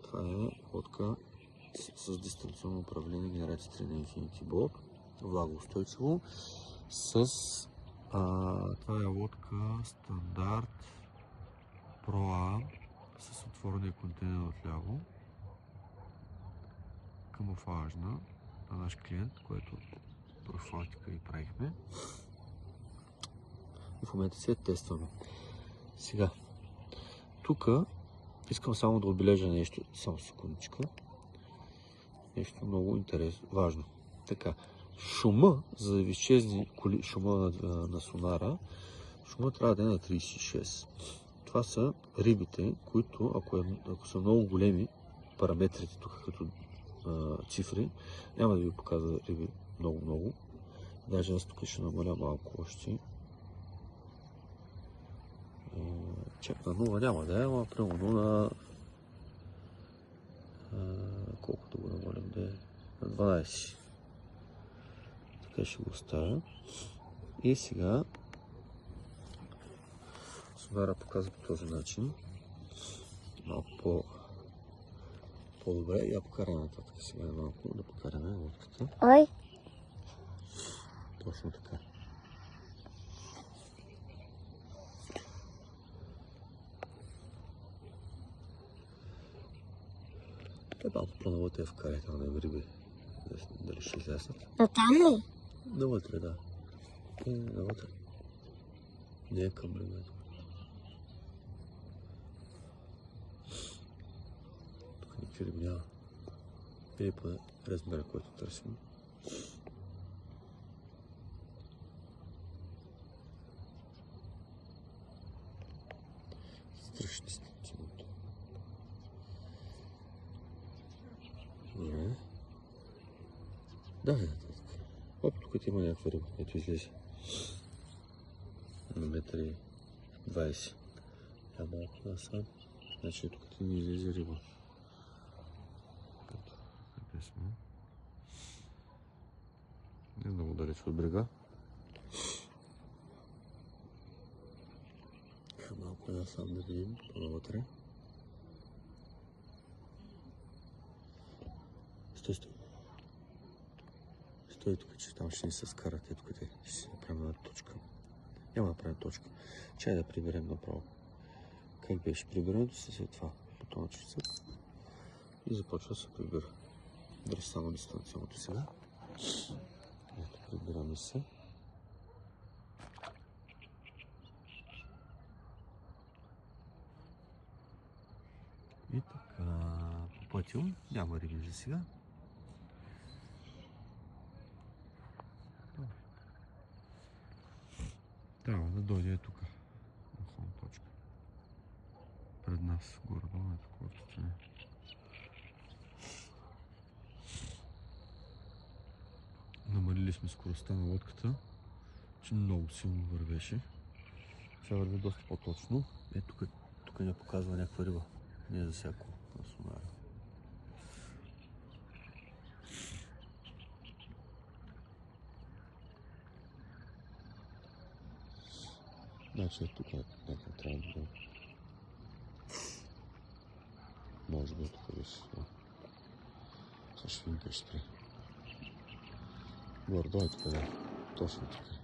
Това е лодка с дистанционно управление генерацията на Infinity Boat, влагоустойчиво, това е лодка стандарт Pro A с отворения контейнер отляво, камуфлажна на наш клиент, което профилактика и правихме. И в момента се тестваме. Сега, тук искам само да отбележа нещо, само секундичка. Нещо много интересно, важно. Така, шума, за да ви изчезне шума на сонара, шума трябва да е на 36. Това са рибите, които, ако са много големи, параметрите тук като цифри, няма да ви показва риби много. Даже аз тук ще намаля малко още. Чак на 0 няма да е, ама примерно на колкото го намалям да е на 12. Така ще го оставя. И сега сонара показва по този начин. Малко по-добре. Я покараме нататък. Сега малко да покараме лодката. Ой! Точно така. Малко по-навътре я вкарайте на риби. Дали ще изляснат. А там ли? Навътре, да. Навътре. Не е към риба. Тук никакви риби няма. Или по размера, който търсим. Страшни стъпци. Добре. Да, оп, тук има някаква риба, ето излезе. На 1,20 м. Я малко насам. Значи тук ти ни излезе риба. Ето, къде сме. Не много далеч от брега. Малко насам да видим по-навътре. Стой. Стой тук, че там ще ни се скарат. Ето къде ще си направим една точка. Няма да правим точка. Чай да приберем направо. Как беше прибирането? След това бутона чувстват и започва да се прибира. Дали само дистанционното сега. Ето, прибираме се. И така, попътил. Няма риби за сега. Трябва да дойде тук. На основна точка. Пред нас горе-долу е такова впечатление. Намалили сме скоростта на лодката, че много силно вървеше. Сега върви доста по-точно. Тук ни показва някаква риба. Не е за всяко на сонара. Значи тук някакъв трябва да бъде. Може би тук беше. Също видим как ще спре. Гордо е тук, да. Точно тук.